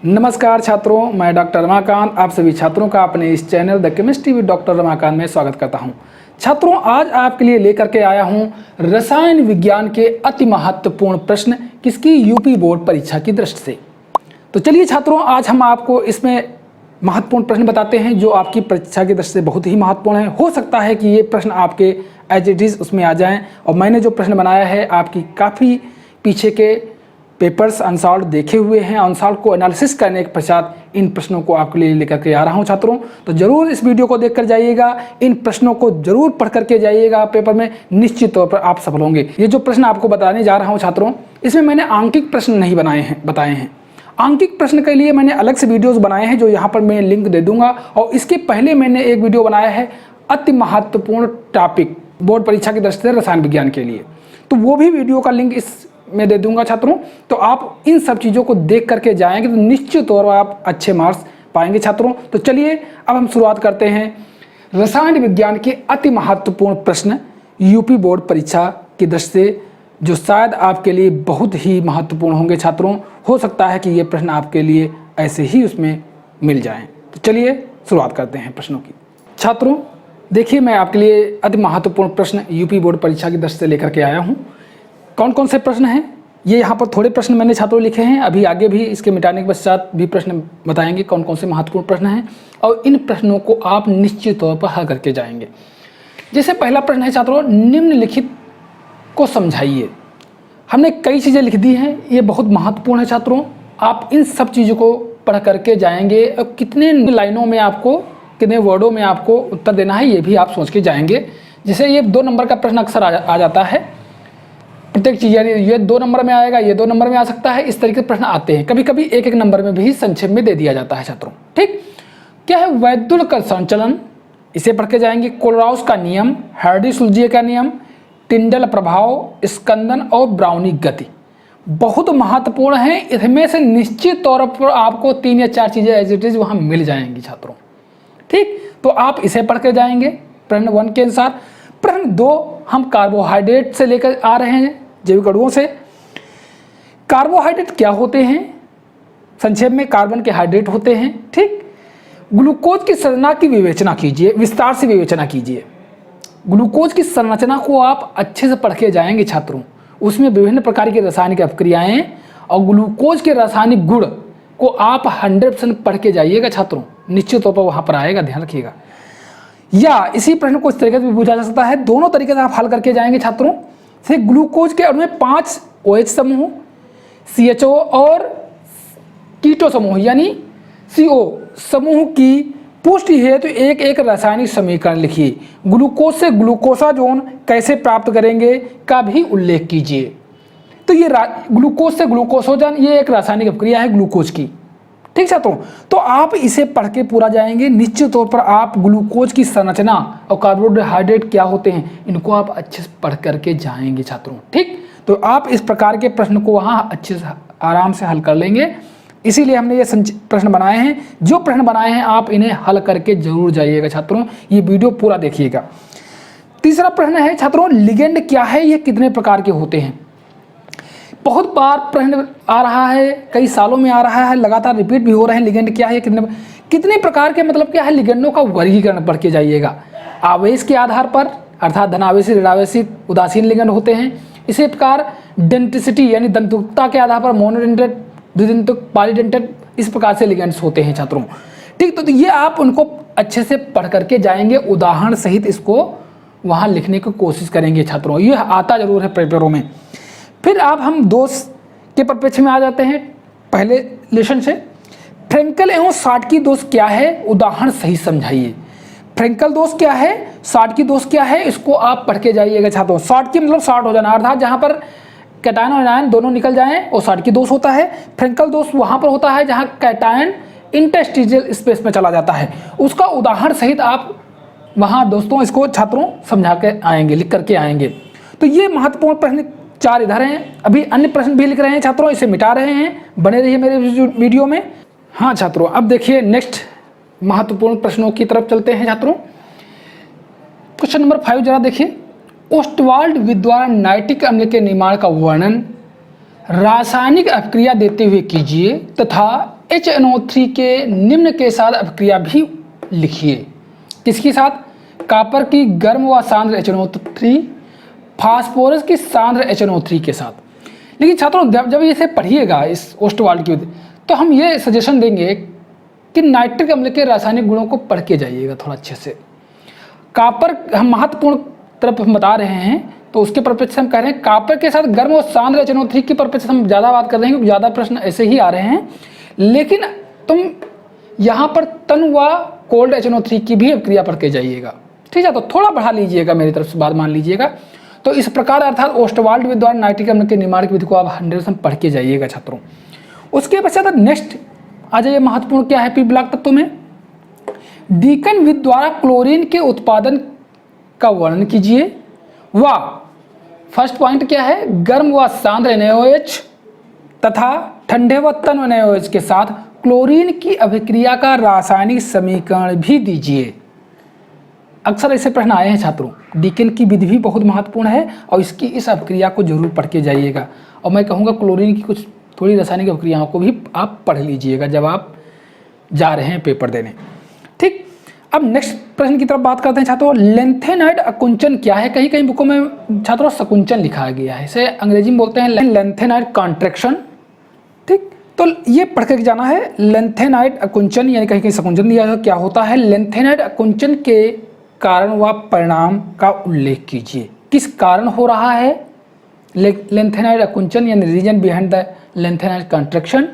नमस्कार छात्रों, मैं डॉक्टर रमाकांत आप सभी छात्रों का अपने इस channel the chemistry with doctor Ramakant में स्वागत करता हूं। छात्रों, आज आपके लिए लेकर के आया हूं रसायन विज्ञान के अति महत्वपूर्ण प्रश्न किसकी यूपी बोर्ड परीक्षा की दृष्टि से। तो चलिए छात्रों, आज हम आपको इसमें महत्वपूर्ण प्रश्न बताते हैं जो आपकी परीक्षा की दृष्टि से बहुत ही महत्वपूर्ण है। हो सकता है कि ये प्रश्न आपके एज इट इज़ उसमें आ जाएँ, और मैंने जो प्रश्न बनाया है आपकी काफ़ी पीछे के पेपर्स अनसॉल्व देखे हुए हैं। अनसॉल्व को एनालिसिस करने के पश्चात इन प्रश्नों को आपके लिए लेकर के आ रहा हूं छात्रों। तो जरूर इस वीडियो को देखकर जाइएगा, इन प्रश्नों को जरूर पढ़ करके जाइएगा पेपर में, निश्चित तौर पर आप सफल होंगे। ये जो प्रश्न आपको बताने जा रहा हूं छात्रों, इसमें मैंने आंकिक प्रश्न नहीं बताए हैं। आंकिक प्रश्न के लिए मैंने अलग से वीडियोज़ बनाए हैं जो यहाँ पर मैं लिंक दे दूंगा, और इसके पहले मैंने एक वीडियो बनाया है अति महत्वपूर्ण टॉपिक बोर्ड परीक्षा की दृष्टि से रसायन विज्ञान के लिए, तो वो भी वीडियो का लिंक इस मैं दे दूंगा छात्रों। तो आप इन सब चीज़ों को देख करके जाएंगे तो निश्चित तौर पर आप अच्छे मार्क्स पाएंगे छात्रों। तो चलिए अब हम शुरुआत करते हैं रसायन विज्ञान के अति महत्वपूर्ण प्रश्न यूपी बोर्ड परीक्षा की दृष्टि से, जो शायद आपके लिए बहुत ही महत्वपूर्ण होंगे छात्रों। हो सकता है कि ये प्रश्न आपके लिए ऐसे ही उसमें मिल जाएं। तो चलिए शुरुआत करते हैं प्रश्नों की। छात्रों देखिए, मैं आपके लिए अति महत्वपूर्ण प्रश्न यूपी बोर्ड परीक्षा की दृष्टि से लेकर के आया हूँ। कौन कौन से प्रश्न हैं, ये यहाँ पर थोड़े प्रश्न मैंने छात्रों लिखे हैं, अभी आगे भी इसके मिटाने के पश्चात भी प्रश्न बताएंगे कौन कौन से महत्वपूर्ण प्रश्न हैं, और इन प्रश्नों को आप निश्चित तौर पर हल करके जाएंगे। जैसे पहला प्रश्न है छात्रों, निम्नलिखित को समझाइए। हमने कई चीज़ें लिख दी हैं, ये बहुत महत्वपूर्ण है छात्रों। आप इन सब चीज़ों को पढ़ करके जाएंगे और कितने लाइनों में आपको, कितने वर्डों में आपको उत्तर देना है, ये भी आप सोच के जाएंगे। जैसे ये 2 नंबर का प्रश्न अक्सर आ जाता है, प्रत्येक चीज़, यानी ये 2 नंबर में आएगा, ये 2 नंबर में आ सकता है, इस तरीके से प्रश्न आते हैं। कभी कभी 1-1 नंबर में भी संक्षेप में दे दिया जाता है छात्रों। ठीक, क्या है वैद्युत संचलन, इसे पढ़ के जाएंगे। कोलराउस का नियम, हार्डी-सुलज़िए का नियम, टिंडल प्रभाव, स्कंदन और ब्राउनी गति बहुत महत्वपूर्ण है। इसमें से निश्चित तौर पर आपको 3 या 4 चीज़ें एज इट इज वहाँ मिल जाएंगी छात्रों। ठीक, तो आप इसे पढ़ के जाएंगे प्रश्न 1 के अनुसार। प्रश्न 2 हम कार्बोहाइड्रेट से लेकर आ रहे हैं, जैविक अणुओं से। कार्बोहाइड्रेट क्या होते हैं? संक्षेप में कार्बन के हाइड्रेट होते हैं। ठीक, ग्लूकोज की संरचना की विवेचना कीजिए, विस्तार से विवेचना कीजिए। ग्लूकोज की संरचना को आप अच्छे से पढ़ के जाएंगे छात्रों। उसमें विभिन्न प्रकार की रासायनिक अभिक्रियाएं और ग्लूकोज के रासायनिक गुण को आप 100% पढ़ के जाइएगा छात्रों, निश्चित तौर पर वहाँ पर आएगा, ध्यान रखिएगा। या इसी प्रश्न को इस तरीके से भी पूछा जा सकता है, दोनों तरीके से आप हल करके जाएंगे छात्रों। से ग्लूकोज के अणु में 5 OH समूह, CHO और कीटो समूह यानी CO समूह की पुष्टि है तो एक रासायनिक समीकरण लिखिए। ग्लूकोज से ग्लूकोसाजोन कैसे प्राप्त करेंगे का भी उल्लेख कीजिए। तो ये ग्लूकोज से ग्लूकोसाजोन ये एक रासायनिक अभिक्रिया है ग्लूकोज की। ठीक छात्रों, तो आप इसे पढ़ के पूरा जाएंगे, निश्चित तौर पर आप ग्लूकोज की संरचना और कार्बोहाइड्रेट क्या होते हैं इनको आप अच्छे से पढ़ करके जाएंगे छात्रों। ठीक, तो आप इस प्रकार के प्रश्न को वहाँ अच्छे से आराम से हल कर लेंगे, इसीलिए हमने ये प्रश्न बनाए हैं। जो प्रश्न बनाए हैं आप इन्हें हल करके जरूर जाइएगा छात्रों, ये वीडियो पूरा देखिएगा। तीसरा प्रश्न है छात्रों, लिगेंड क्या है, ये कितने प्रकार के होते हैं? बहुत बार प्रश्न आ रहा है, कई सालों में आ रहा है, लगातार रिपीट भी हो रहे हैं। लिगेंड क्या है, कितने प्रकार के, मतलब क्या है, लिगेंडों का वर्गीकरण पढ़ के जाइएगा। आवेश के आधार पर, अर्थात धनावेशी, ऋणावेशी, उदासीन लिगेंड होते हैं। इसी प्रकार डेंटिसिटी यानी दंतुकता के आधार पर मोनोडेंटेड, द्विदंतुक, पॉलीडेंटेड, इस प्रकार से लिगेंड्स होते हैं छात्रों। ठीक, तो ये आप उनको अच्छे से पढ़ करके जाएंगे, उदाहरण सहित इसको वहाँ लिखने की कोशिश करेंगे छात्रों, ये आता जरूर है पेपरों में। फिर आप हम दोष के परिप्रेक्ष्य में आ जाते हैं पहले लेसन से। फ्रेंकल एवं शॉर्टकी दोष क्या है, उदाहरण सही समझाइए। फ्रेंकल दोष क्या है, शॉर्टकी दोष क्या है, इसको आप पढ़ के जाइएगा छात्रों। शॉर्टकी मतलब शॉर्ट हो जाना, अर्थात जहाँ पर कैटायन और एनायन दोनों निकल जाएं वो शॉर्टकी दोष होता है। फ्रेंकल दोष वहाँ पर होता है जहाँ कैटायन इंटरस्टिशियल स्पेस में चला जाता है, उसका उदाहरण सहित आप वहाँ दोस्तों इसको छात्रों समझा के आएंगे, लिख करके आएंगे। तो ये महत्वपूर्ण प्रश्न 4 इधर हैं। अभी अन्य प्रश्न भी लिख रहे हैं छात्रों, इसे मिटा रहे हैं, बने रहिए मेरे वीडियो में। हाँ छात्रों, अब देखिए नेक्स्ट महत्वपूर्ण प्रश्नों की तरफ चलते हैं छात्रों। क्वेश्चन नंबर 5 जरा देखिए। ओस्टवाल्ड द्वारा नाइट्रिक अम्ल के निर्माण का वर्णन रासायनिक अभिक्रिया देते हुए कीजिए तथा HNO3 के निम्न के साथ अभिक्रिया भी लिखिए। किसके साथ? कॉपर की गर्म व सांद्र HNO3, फास्फोरस की सांद्र HNO3 के साथ। लेकिन छात्रों जब इसे पढ़िएगा इस ओस्टवाल्ड की, तो हम ये सजेशन देंगे कि नाइट्रिक अम्ल के रासायनिक गुणों को पढ़ के जाइएगा थोड़ा अच्छे से। कॉपर हम महत्वपूर्ण तरफ हम बता रहे हैं, तो उसके परिप्रेक्ष्य से हम कह रहे हैं कॉपर के साथ गर्म और सांद्र HNO3 की परिप्रेक्ष्य से हम ज़्यादा बात कर रहे हैं, क्योंकि ज़्यादा प्रश्न ऐसे ही आ रहे हैं। लेकिन तुम यहाँ पर तन व कोल्ड HNO3 की भी अभिक्रिया पढ़ के जाइएगा, ठीक है। तो थोड़ा बढ़ा लीजिएगा, मेरी तरफ से बात मान लीजिएगा। तो इस प्रकार अर्थात ओस्टवाल्ड विधि द्वारा नाइट्रिक अम्ल के निर्माण की विधि को आप 100% पढ़ के जाइएगा छात्रों। उसके पश्चात नेक्स्ट आ जाइए, महत्वपूर्ण क्या है पी ब्लॉक तत्व में। डीकन विधि द्वारा क्लोरीन के उत्पादन का वर्णन कीजिए। व फर्स्ट पॉइंट क्या है? गर्म व सांद्र NaOH तथा ठंडे व तन NaOH के साथ क्लोरीन की अभिक्रिया का रासायनिक समीकरण भी दीजिए। अक्सर ऐसे प्रश्न आए हैं छात्रों। डीकन की विधि भी बहुत महत्वपूर्ण है और इसकी इस अभिक्रिया को जरूर पढ़ के जाइएगा। और मैं कहूँगा क्लोरीन की कुछ थोड़ी रासायनिक अभिक्रियाओं को भी आप पढ़ लीजिएगा जब आप जा रहे हैं पेपर देने, ठीक। अब नेक्स्ट प्रश्न की तरफ बात करते हैं छात्रों। लेंथेनाइड अकुंचन क्या है? कहीं कहीं बुकों में छात्रों सकुंचन लिखा गया है, इसे अंग्रेजी में बोलते हैं लेंथेनाइड कॉन्ट्रैक्शन, ठीक। तो ये पढ़ के जाना है, लेंथेनाइड अकुंचन यानी कहीं कहीं सकुंचन दिया है, क्या होता है? लेंथेनाइड अकुंचन के कारण व परिणाम का उल्लेख कीजिए। किस कारण हो रहा है लेंथेनाइड अकुंचन यानी reason behind the lanthanide contraction,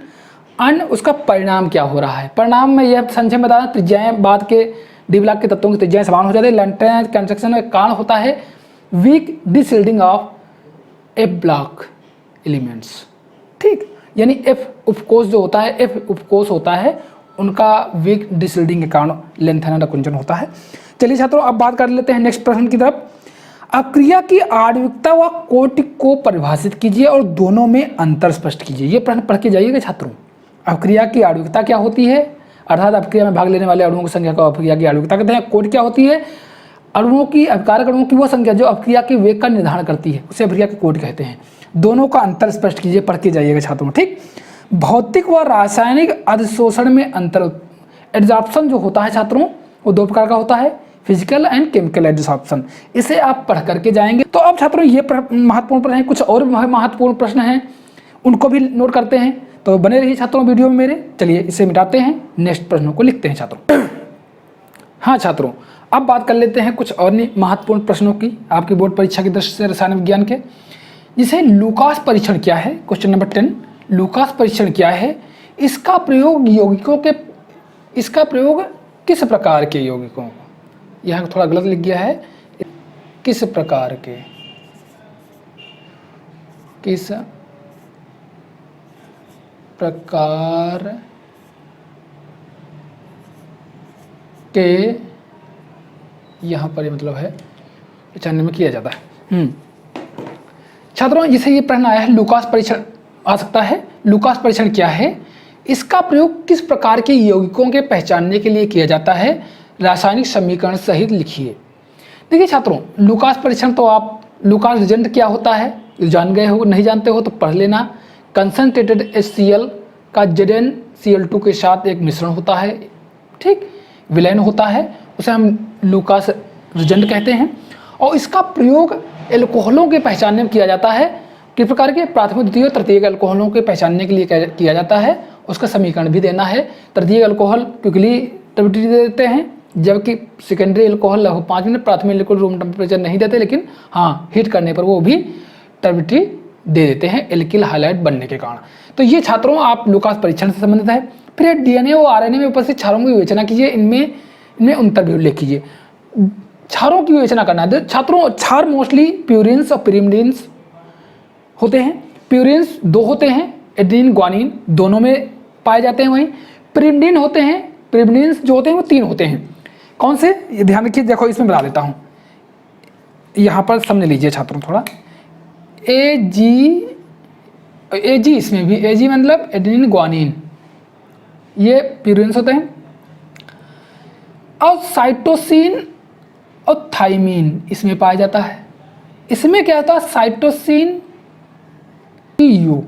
अन्य उसका परिणाम क्या हो रहा है? परिणाम में यह संक्षेप में बता दें, त्रिज्याएं बाद के डी ब्लॉक के तत्वों की त्रिज्याएं समान हो जाती है। लेंथेनाइड कॉन्ट्रैक्शन का कारण होता है weak shielding of F block elements, ठीक। यानी एफ उपकोष जो होता है, एफ उपकोष होता है, उनका वीक डिसल्डिंग के कारण लेंथेनाइड अकुंचन होता है। चलिए छात्रों अब बात कर लेते हैं नेक्स्ट प्रश्न की तरफ। अक्रिया की आणविकता व कोटि को परिभाषित कीजिए और दोनों में अंतर स्पष्ट कीजिए। ये प्रश्न पढ़ के जाइएगा छात्रों। अक्रिया की आणविकता क्या होती है? अर्थात अभिक्रिया में भाग लेने वाले अणुओं की संख्या को अभिक्रिया की आणविकता कहते हैं। कोटि क्या होती है? अणुओं की अभिकारक अणुओं की वह संख्या जो अभिक्रिया के वेग का निर्धारण करती है, उसे अभिक्रिया की कोटि कहते हैं। दोनों का अंतर स्पष्ट कीजिए, पढ़ के जाइएगा छात्रों, ठीक। भौतिक व रासायनिक अधिशोषण में अंतर, एड्सॉर्प्शन जो होता है छात्रों वो दो प्रकार का होता है, फिजिकल एंड केमिकल एड्सॉर्प्शन। इसे आप पढ़ करके जाएंगे। तो अब छात्रों ये महत्वपूर्ण प्रश्न है, कुछ और महत्वपूर्ण प्रश्न हैं उनको भी नोट करते हैं, तो बने रहिए छात्रों वीडियो में मेरे। चलिए इसे मिटाते हैं, नेक्स्ट प्रश्नों को लिखते हैं छात्रों। हाँ छात्रों, अब बात कर लेते हैं कुछ और महत्वपूर्ण प्रश्नों की आपकी बोर्ड परीक्षा की दृष्टि से रसायन विज्ञान के। जिसे लूकास परीक्षण क्या है? क्वेश्चन नंबर 10, लूकास परीक्षण क्या है? इसका प्रयोग यौगिकों के, इसका प्रयोग किस प्रकार के यौगिकों, यहाँ थोड़ा गलत लिख गया है, किस प्रकार के, किस प्रकार के, यहाँ पर ये मतलब है पहचानने में किया जाता है। छात्रों जिसे ये प्रश्न आया है लूकास परीक्षण आ सकता है। लूकास परीक्षण क्या है? इसका प्रयोग किस प्रकार के यौगिकों के पहचानने के लिए किया जाता है? रासायनिक समीकरण सहित लिखिए। देखिए छात्रों, लूकास परीक्षण तो आप, लूकास रिजेंट क्या होता है जान गए हो, नहीं जानते हो तो पढ़ लेना। कंसनट्रेटेड HCl का ZnCl2 के साथ एक मिश्रण होता है, ठीक, विलयन होता है, उसे हम लूकास रिजेंट कहते हैं। और इसका प्रयोग एल्कोहलों के पहचानने में किया जाता है। किस प्रकार के? प्राथमिक, द्वितीय और तृतीयक एल्कोहलों के पहचानने के लिए किया जाता है। उसका समीकरण भी देना है। तृतीयक एल्कोहल क्विकली टर्बिडिटी दे देते हैं, जबकि सेकेंडरी एल्कोहल लगभग 5 मिनट, प्राथमिक लिक्विड रूम टेम्परेचर नहीं देते, लेकिन हाँ हीट करने पर वो भी टर्बिडिटी दे देते हैं एल्किल हाइलाइट बनने के कारण। तो ये छात्रों आप लूकास परीक्षण से संबंधित है। फिर DNA और RNA में उपस्थित क्षारों की विवेचना कीजिए, इनमें अंतर भी उल्लेख कीजिए। क्षारों की विवेचना करना है छात्रों। क्षार मोस्टली प्यूरिन्स और पिरिमिडिन्स होते हैं। प्यूरिन्स 2 होते हैं, एडेनिन ग्वानिन दोनों में पाए जाते हैं। वहीं पिरिमिडिन होते हैं, पिरिमिडिन्स जो होते हैं वो 3 होते हैं। कौन से? ये ध्यान रखिए, देखो इसमें बता देता हूँ, यहाँ पर समझ लीजिए छात्रों थोड़ा। AG इसमें भी, AG मतलब एडेनिन ग्वानिन, ये प्यूरिन्स होते हैं। और साइटोसिन और थाइमीन इसमें पाया जाता है। इसमें क्या होता है? साइटोसिन TU,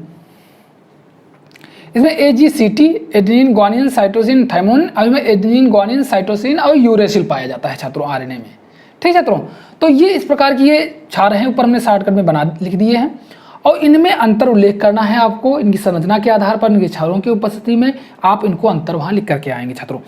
इसमें AGCT एडेनिन ग्वानिन साइटोसिन थाइमोन, और इसमें एडेनिन ग्वानिन साइटोसिन और यूरेसिल पाया जाता है छात्रों आरएनए में। ठीक है छात्रों, तो ये इस प्रकार की ये क्षार हैं, ऊपर हमने शॉर्टकट में बना लिख दिए हैं, और इनमें अंतर उल्लेख करना है आपको, इनकी संरचना के आधार पर, इनके क्षारों की उपस्थिति में आप इनको अंतर वहाँ लिख करके आएंगे छात्रों।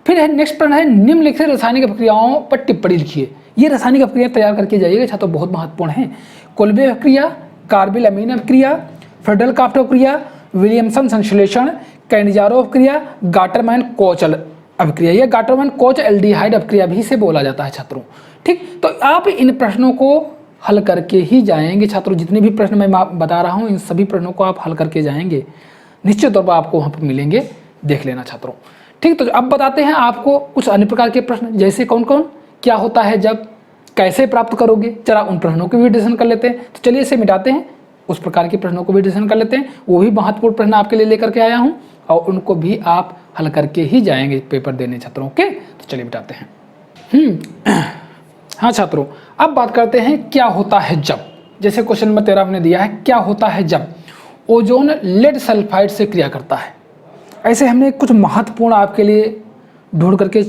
फिर है नेक्स्ट प्रश्न है, निम्नलिखित रासायनिक प्रक्रियाओं पर टिप्पणी लिखिए। ये रासायनिक प्रक्रिया तैयार करके जाइएगा छात्रों, बहुत महत्वपूर्ण है। कोल्बे प्रक्रिया, कार्बिल अमीन प्रक्रिया, फ्रेडल काफ्ट प्रक्रिया, विलियमसन संश्लेषण, कैनिजारो प्रक्रिया, गाटरमैन कोच अभिक्रिया। यह गाटरमैन कोच एल्डिहाइड अभिक्रिया भी से बोला जाता है छात्रों। ठीक, तो आप इन प्रश्नों को हल करके ही जाएंगे छात्रों। जितने भी प्रश्न मैं बता रहा हूँ इन सभी प्रश्नों को आप हल करके जाएंगे, निश्चित तौर पर आपको वहाँ पर मिलेंगे, देख लेना छात्रों। ठीक, तो अब बताते हैं आपको कुछ अन्य प्रकार के प्रश्न, जैसे कौन कौन, क्या होता है जब, कैसे प्राप्त करोगे, चला उन प्रश्नों की भी डिस्कशन कर लेते हैं। तो चलिए इसे मिटाते हैं, उस प्रकार के प्रश्नों को भी डिस्कशन कर लेते हैं। वो भी महत्वपूर्ण प्रश्न आपके लिए लेकर के आया हूँ, और उनको भी आप हल करके ही जाएंगे पेपर देने छात्रों के। तो चलिए मिटाते हैं। हाँ छात्रों, अब बात करते हैं क्या होता है जब, जैसे क्वेश्चन नंबर 13 हमने दिया है, क्या होता है जब ओजोन लेड सल्फाइड से क्रिया करता है। ऐसे हमने कुछ महत्वपूर्ण आपके लिए ढूंढ करके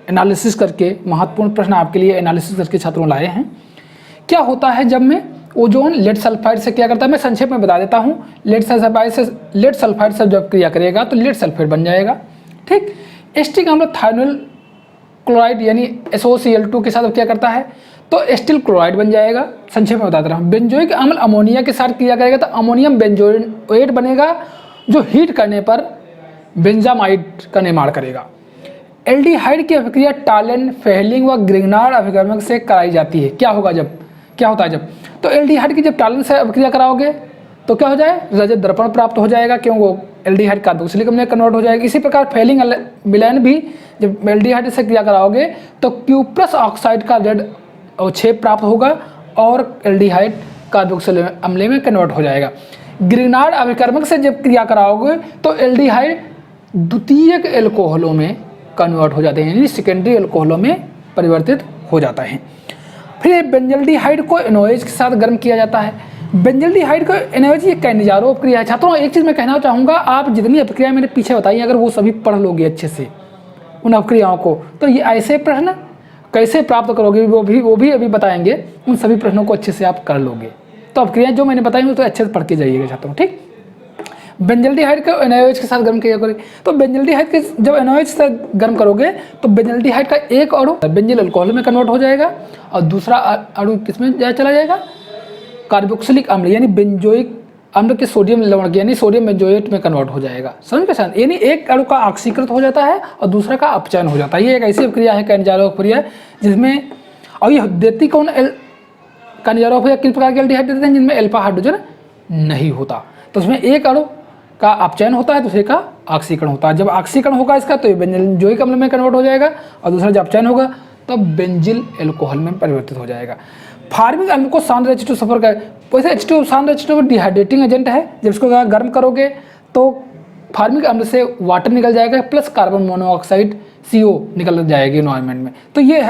एनालिसिस करके महत्वपूर्ण प्रश्न आपके लिए एनालिसिस करके छात्रों लाए हैं। क्या होता है जब में ओजोन लेड सल्फाइड से क्रिया करता है, मैं संक्षेप में बता देता हूँ। लेड सल्फाइड से जब क्रिया करेगा तो लेड सल्फाइड बन जाएगा। ठीक, एस्टिक अम्ल थायोनिल क्लोराइड यानी SOCl2 के साथ क्या करता है, तो एस्टिल क्लोराइड बन जाएगा। संक्षेप में बता रहा हूँ। बेंजोइक अम्ल अमोनिया के साथ क्रिया करेगा तो अमोनियम बेंजोएट बनेगा, जो हीट करने पर बेंजामाइड का निर्माण करेगा। एल्डिहाइड की अभिक्रिया टालन, फेहलिंग व ग्रिग्नार्ड अभिकर्मक से कराई जाती है। क्या होगा जब, क्या होता है जब, तो एल्डिहाइड की जब टालन से अभिक्रिया कराओगे तो क्या हो जाए, रजत दर्पण प्राप्त हो जाएगा, क्यों, वो एल्डिहाइड कार्बोक्सिलिक अम्ल में कन्वर्ट हो जाएगा। इसी प्रकार फेलिंग विलयन भी जब एल्डिहाइड से क्रिया कराओगे तो क्यूप्रस ऑक्साइड का रेड अवक्षेप प्राप्त होगा और एल्डिहाइड कार्बोक्सिलिक अम्ल में कन्वर्ट हो जाएगा। ग्रिग्नार्ड अभिकर्मक से जब क्रिया कराओगे तो एल्डिहाइड द्वितीयक एल्कोहलों में कन्वर्ट हो जाते हैं, यानी सेकेंडरी एल्कोहलों में परिवर्तित हो जाता है। फिर बेंजल्डिहाइड को एनओएच के साथ गर्म किया जाता है। बेंजल्डिहाइड को एनओएच ये कैनिजारो अपक्रिया है। छात्रों एक चीज़ मैं कहना चाहूँगा, आप जितनी अपक्रिया मैंने पीछे बताई अगर वो सभी पढ़ लोगे अच्छे से उन अपक्रियाओं को, तो ये ऐसे प्रश्न कैसे प्राप्त करोगे वो भी अभी बताएंगे। उन सभी प्रश्नों को अच्छे से आप कर लोगे। तो अपक्रियाएं जो मैंने बताई वो तो अच्छे से पढ़ के जाइएगा छात्रों। ठीक, बेंजल्डिहाइड को एनओएच के साथ गर्म किया करोगे तो बेंजल्डिहाइड के जब एनओएच से गर्म करोगे तो बेंजल्डिहाइड का एक अणु बेंजिल अल्कोहल में कन्वर्ट हो जाएगा और दूसरा अणु किसमें चला जाएगा, कार्बोक्सिलिक अम्ल यानी बेंजोइक अम्ल के सोडियम लवण यानी सोडियम बेंजोएट में कन्वर्ट हो जाएगा। समझ के साथ, यानी एक अणु का ऑक्सीकृत हो जाता है और दूसरा का अपचयन हो जाता है। ये एक ऐसी प्रक्रिया है कैनिजारो प्रक्रिया जिसमें, और ये देती कौन, कैनिजारो प्रक्रिया किस प्रकार के एल्डिहाइड देते हैं जिनमें अल्फा हाइड्रोजन नहीं होता। तो उसमें एक अणु का अपचयन होता है, दूसरे का ऑक्सीकरण होता है। जब ऑक्सीकरण होगा इसका तो ये बेंजोइक अम्ल में कन्वर्ट हो जाएगा और दूसरा जब अपचयन होगा तब बेंजिल एल्कोहल में परिवर्तित हो जाएगा। फार्मिक अम्ल को सांद्र H2 सफर कर, वैसे H2 सांद्र H2 डिहाइड्रेटिंग एजेंट है। जब इसको गर्म करोगे तो फार्मिक अम्ल से वाटर निकल जाएगा प्लस कार्बन मोनोऑक्साइड CO निकल जाएगी एनवायरनमेंट में। तो ये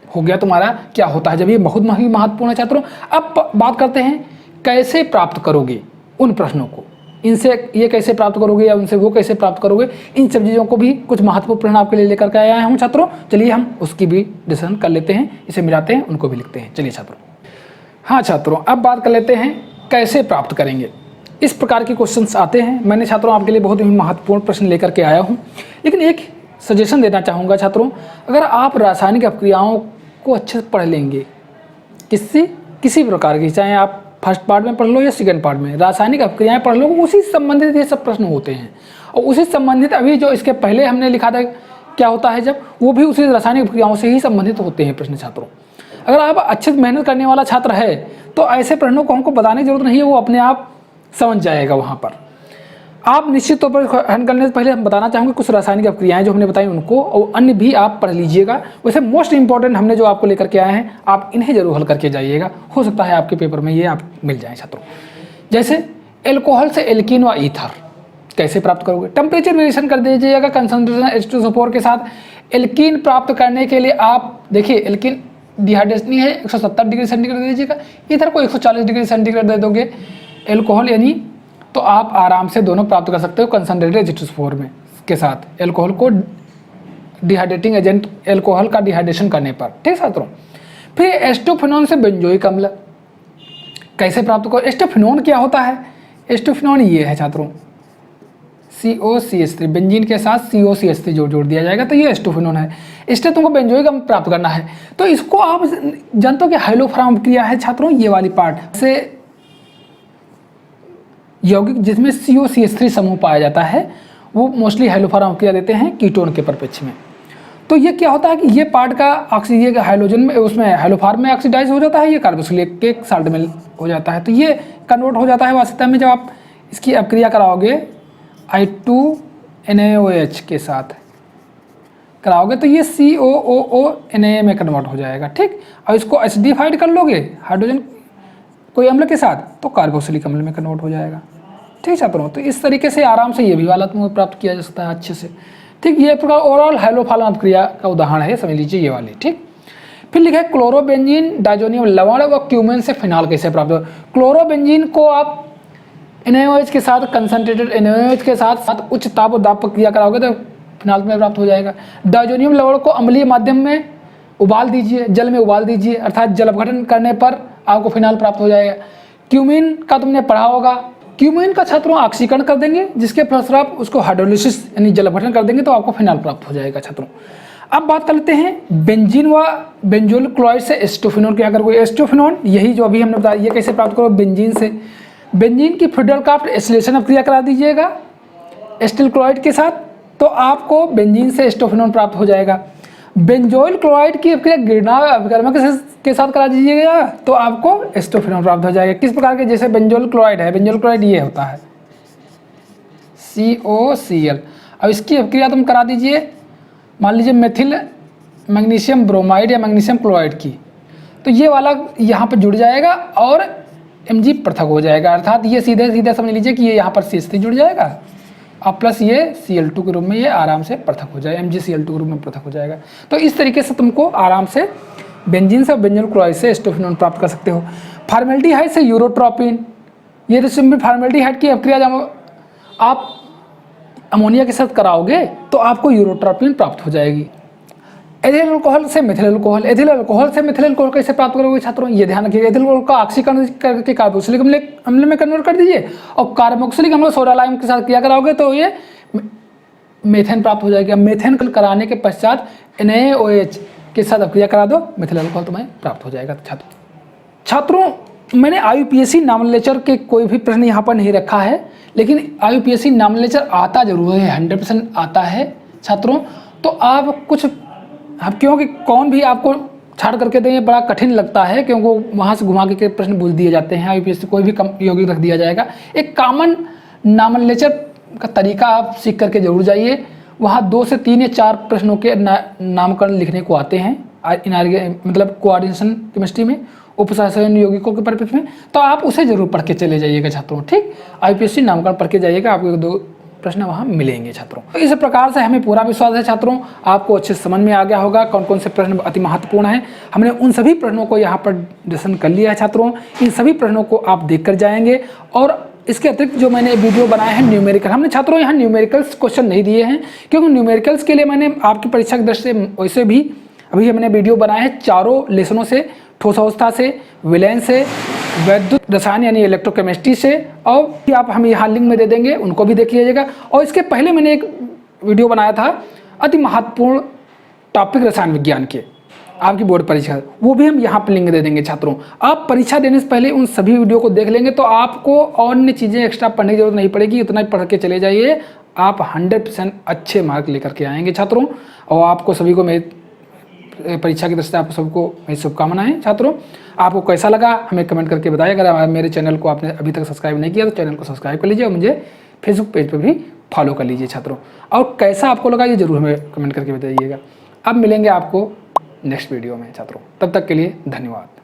हो गया तुम्हारा क्या होता है जब, ये बहुत ही महत्वपूर्ण है छात्रों। अब बात करते हैं कैसे प्राप्त करोगे उन प्रश्नों को, इनसे ये कैसे प्राप्त करोगे या उनसे वो कैसे प्राप्त करोगे। इन सब चीज़ों को भी कुछ महत्वपूर्ण प्रश्न आपके लिए लेकर के आया हूँ छात्रों। चलिए हम उसकी भी डिस्कशन कर लेते हैं, इसे मिलाते हैं, उनको भी लिखते हैं। चलिए छात्रों, हाँ छात्रों, अब बात कर लेते हैं कैसे प्राप्त करेंगे। इस प्रकार के क्वेश्चंस आते हैं। मैंने छात्रों आपके लिए बहुत ही महत्वपूर्ण प्रश्न लेकर के आया हूँ, लेकिन एक सजेशन देना चाहूँगा छात्रों, अगर आप रासायनिक अपक्रियाओं को अच्छे से पढ़ लेंगे, किसी प्रकार की, चाहे आप फर्स्ट पार्ट में पढ़ लो या सेकंड पार्ट में, रासायनिक अपक्रियाएं पढ़ लो, उसी से संबंधित ये सब प्रश्न होते हैं। और उसी संबंधित अभी जो इसके पहले हमने लिखा था क्या होता है जब, वो भी उसी रासायनिक अपक्रियाओं से ही संबंधित होते हैं प्रश्न छात्रों। अगर आप अच्छे से मेहनत करने वाला छात्र है तो ऐसे प्रश्नों को हमको बताने की जरूरत नहीं है, वो अपने आप समझ जाएगा वहाँ पर। आप निश्चित तौर पर हल करने से पहले हम बताना चाहूँगे कुछ रासायनिक अपक्रियाएं जो हमने बताई उनको, और अन्य भी आप पढ़ लीजिएगा। वैसे मोस्ट इंपॉर्टेंट हमने जो आपको लेकर के आए हैं आप इन्हें जरूर हल करके जाइएगा, हो सकता है आपके पेपर में ये आप मिल जाए छात्रों। जैसे एल्कोहल से एल्कीन व ईथर कैसे प्राप्त करोगे, टेम्परेचर वेरिएशन कर दीजिएगा कंसंट्रेशन H2SO4 के साथ। एल्कीन प्राप्त करने के लिए आप देखिए, एल्कीन डिहाइड्रेशन है 170 डिग्री सेंटीग्रेड दे दीजिएगा, ईथर को 140 डिग्री सेंटीग्रेड दे दोगे। एल्कोहल यानी तो आप आराम से दोनों प्राप्त कर सकते हो कंसनट्रेटेड H2SO4 में के साथ एल्कोहल को डिहाइड्रेटिंग एजेंट एल्कोहल का डिहाइड्रेशन करने पर। ठीक छात्रों, फिर एस्टोफिनोन से बेंजोइक अम्ल कैसे प्राप्त करो। एस्टोफिनोन क्या होता है? एस्टोफिनोन ये है छात्रों, COCH3 बेंजीन के साथ COCH3 जोड़ दिया जाएगा, तो ये एस्टोफिनोन है। इससे तुमको बेंजोइक अम्ल प्राप्त करना है। तो इसको आप जानते हो कि हाइलोफॉर्म क्रिया है छात्रों, ये वाली पार्ट से यौगिक जिसमें COCH3 समूह पाया जाता है वो मोस्टली हाइलोफॉर्म क्रिया देते हैं कीटोन के परिप्रेक्ष्य में। तो ये क्या होता है कि ये पार्ट का ऑक्सीजन हाइड्रोजन में उसमें हाइलोफॉर्म में ऑक्सीडाइज हो जाता है, ये कार्बोक्सिलिक के साल्ट में हो जाता है, तो ये कन्वर्ट हो जाता है वास्तव में जब आप इसकी अपक्रिया कराओगे I2NaOH के साथ कराओगे तो ये COOO-Na में कन्वर्ट हो जाएगा। ठीक, और इसको एसिडिफाइड कर लोगे हाइड्रोजन कोई अम्ल के साथ तो कार्बोक्सिलिक अम्ल में कन्वर्ट हो जाएगा। ठीक छात्रों, तो इस तरीके से आराम से ये भी वाला तुमको प्राप्त किया जा सकता है अच्छे से। ठीक, ये प्रकार ओवरऑल हाइलोफॉर्म अपक्रिया का उदाहरण है, समझ लीजिए ये वाली। ठीक, फिर लिखा है क्लोरोबेंजीन डाइजोनियम लवण व क्यूमेन से फिनाल कैसे प्राप्त हो। क्लोरोबेंजीन को आप NaOH के साथ कंसनट्रेटेड NaOH के साथ उच्च ताप और दाब पर क्रिया कराओगे तो फिनाल में प्राप्त हो जाएगा। डाइजोनियम लवण को अम्लीय माध्यम में उबाल दीजिए, जल में उबाल दीजिए, अर्थात जल अपघटन करने पर आपको फिनाल प्राप्त हो जाएगा। क्यूमीन का तुमने पढ़ा होगा, क्यूमीन का छात्रों ऑक्सीकरण कर देंगे जिसके फलस्वरूप उसको हाइड्रोलिसिस यानी जल अपघटन कर देंगे तो आपको फिनाल प्राप्त हो जाएगा छात्रों। अब बात कर लेते हैं बेंजीन व बेंजोल क्लोराइड से एस्टोफिनोन क्या करोगे। एस्टोफिनोन यही जो अभी हमने बताया, ये कैसे प्राप्त करो बेंजीन से। बेंजीन की फ्रीडलक्राफ्ट एसिलेशन अपक्रिया करा दीजिएगा एस्टिल क्लोराइड के साथ तो आपको बेंजीन से एस्टोफिनोन प्राप्त हो जाएगा। बेंजोइल क्लोराइड की अपक्रिया गिरनाव अभिकर्मक के साथ करा दीजिएगा तो आपको एस्टोफिनोन प्राप्त हो जाएगा। किस प्रकार के, जैसे बेंजोइल क्लोराइड है, बेंजोइल क्लोराइड ये होता है COCl। अब इसकी अपक्रिया तुम करा दीजिए मान लीजिए मेथिल मैग्नीशियम ब्रोमाइड या मैग्नीशियम क्लोराइड की, तो ये वाला यहाँ पर जुड़ जाएगा और Mg पृथक हो जाएगा, अर्थात ये सीधे सीधे समझ लीजिए कि ये यहाँ पर CH3 जुड़ जाएगा और प्लस ये Cl2 के रूप में ये आराम से पृथक हो जाएगा, MgCl2 के रूप में पृथक हो जाएगा। तो इस तरीके से तुमको आराम से बेंजीन से बेंजोइल क्लोराइड से एस्टोफिनोन प्राप्त कर सकते हो। फॉर्मेल्डिहाइड से यूरोट्रोपिन, ये तो सिंपल फॉर्मेल्डिहाइड की अपक्रिया जब आप अमोनिया के साथ कराओगे तो आपको यूरोट्रोपिन प्राप्त हो जाएगी। एथिल अल्कोहल से मिथिल अल्कोहल, एथिल अल्कोहल से मिथिल अल्कोहल कैसे प्राप्त करोगे छात्रों, ये ध्यान रखिएगा। एथिल अल्कोहल का ऑक्सीकरण करके कार्बोक्सिलिक अम्ल में कन्वर्ट कर दीजिए और कार्बोक्सिलिक अम्ल सोडा लाइम के साथ क्रिया कराओगे तो ये मेथेन प्राप्त हो जाएगा। मेथेन कराने के पश्चात NaOH के साथ अपक्रिया करा दो, मिथिल अल्कोहल तुम्हें प्राप्त हो जाएगा। छात्रों मैंने IUPAC नॉमिनलेचर के कोई भी प्रश्न यहाँ पर नहीं रखा है, लेकिन IUPAC नॉमिनलेचर आता जरूर है, 100% आता है छात्रों। तो आप कुछ क्योंकि कौन भी आपको छाड़ करके दें ये बड़ा कठिन लगता है, क्योंकि वहाँ से घुमा के प्रश्न पूछ दिए जाते हैं। IUPAC कोई भी कम यौगिक रख दिया जाएगा। एक कॉमन नॉमिनलेचर का तरीका आप सीख करके जरूर जाइए, वहाँ 2 से 3 या 4 प्रश्नों के नामकरण लिखने को आते हैं मतलब कोऑर्डिनेशन केमिस्ट्री में उपशासन यौगिकों के परिप्रेक्ष्य में, तो आप उसे जरूर पढ़ के चले जाइएगा छात्रों। ठीक, IUPAC नामकरण पढ़ के जाइएगा, आपको 2 प्रश्न वहाँ मिलेंगे छात्रों। तो इस प्रकार से हमें पूरा विश्वास है छात्रों आपको अच्छे समझ में आ गया होगा कौन कौन से प्रश्न अति महत्वपूर्ण हैं। हमने उन सभी प्रश्नों को यहाँ पर डिस्कशन कर लिया है छात्रों। इन सभी प्रश्नों को आप देख कर जाएंगे और इसके अतिरिक्त जो मैंने वीडियो बनाए हैं न्यूमेरिकल, हमने छात्रों यहाँ न्यूमेरिकल्स क्वेश्चन नहीं दिए हैं, क्योंकि न्यूमेरिकल्स के लिए मैंने आपकी परीक्षा की दृष्टि से वैसे भी अभी हमने वीडियो बनाए हैं 4 लेसनों से, ठोस अवस्था से, विलयन से, वैद्युत रसायन यानी इलेक्ट्रोकेमिस्ट्री से, और आप हम यहाँ लिंक में दे देंगे, उनको भी देख लीजिएगा। और इसके पहले मैंने एक वीडियो बनाया था अति महत्वपूर्ण टॉपिक रसायन विज्ञान के आपकी बोर्ड परीक्षा, वो भी हम यहाँ पर लिंक दे देंगे छात्रों। आप परीक्षा देने से पहले उन सभी वीडियो को देख लेंगे तो आपको और अन्य चीज़ें एक्स्ट्रा पढ़ने की जरूरत नहीं पड़ेगी, इतना ही पढ़ के चले जाइए, आप 100% अच्छे मार्क लेकर के आएंगे छात्रों। और आपको सभी को मेरी परीक्षा की दृष्टि से आप सबको मेरी शुभकामनाएं छात्रों। आपको कैसा लगा हमें कमेंट करके बताइए। अगर मेरे चैनल को आपने अभी तक सब्सक्राइब नहीं किया तो चैनल को सब्सक्राइब कर लीजिए और मुझे फेसबुक पेज पर भी फॉलो कर लीजिए छात्रों। और कैसा आपको लगा ये जरूर हमें कमेंट करके बताइएगा। अब मिलेंगे आपको नेक्स्ट वीडियो में छात्रों, तब तक के लिए धन्यवाद।